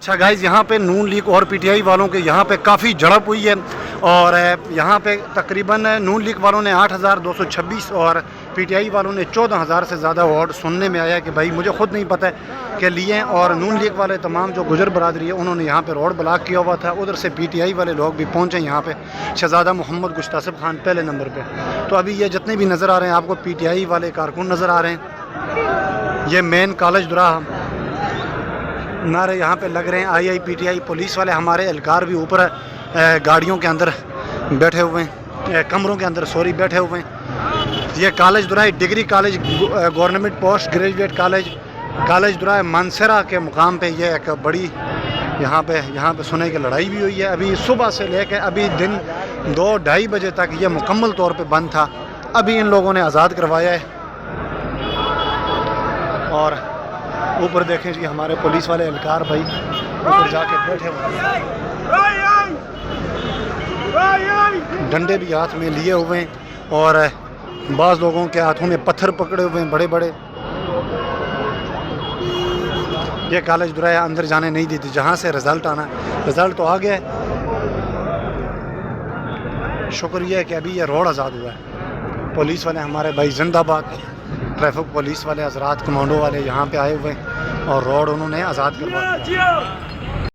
अच्छा गाइज, यहाँ पे नून लीग और पीटीआई वालों के यहाँ पे काफ़ी झड़प हुई है और यहाँ पे तकरीबन नून लीग वालों ने 8,226 और पीटीआई वालों ने 14,000 से ज़्यादा वोट सुनने में आया कि भाई मुझे ख़ुद नहीं पता है कि लिए। और नून लीग वाले तमाम जो गुजर बरादरी है उन्होंने यहाँ पे रोड ब्लॉक किया हुआ था। उधर से पीटीआई वाले लोग भी पहुँचे यहाँ पे। शहजादा मोहम्मद गुश्तासिब खान पहले नंबर पर। तो अभी ये जितने भी नज़र आ रहे हैं आपको पीटीआई वाले कारकुन नज़र आ रहे हैं। ये मेन कॉलेज दुराहा नारे यहाँ पे लग रहे हैं। IIPTI पुलिस वाले हमारे एहलकार भी ऊपर गाड़ियों के अंदर बैठे हुए हैं, कमरों के अंदर सॉरी बैठे हुए हैं। ये college Durai degree college government post graduate college Durai Mansehra के मुकाम पे ये एक बड़ी यहाँ पे सुने की लड़ाई भी हुई है। अभी सुबह से लेकर अभी दिन 2-2:30 बजे तक ये मुकम्मल तौर पे बंद था। अभी इन लोगों ने आज़ाद करवाया है। और ऊपर देखें जी हमारे पुलिस वाले एहलकार भाई ऊपर जाके बैठे हुए हैं, डंडे भी हाथ में लिए हुए हैं और बाज़ लोगों के हाथों में पत्थर पकड़े हुए हैं बड़े बड़े। ये कॉलेज दुराया अंदर जाने नहीं देती। जहाँ से रिज़ल्ट आना, रिज़ल्ट तो आ गया है। शुक्रिया है कि अभी ये रोड आज़ाद हुआ है। पुलिस वाले हमारे भाई जिंदाबाद, ट्रैफिक पुलिस वाले हजरात कमांडो वाले यहाँ पे आए हुए हैं और रोड उन्होंने आज़ाद करवा दिया।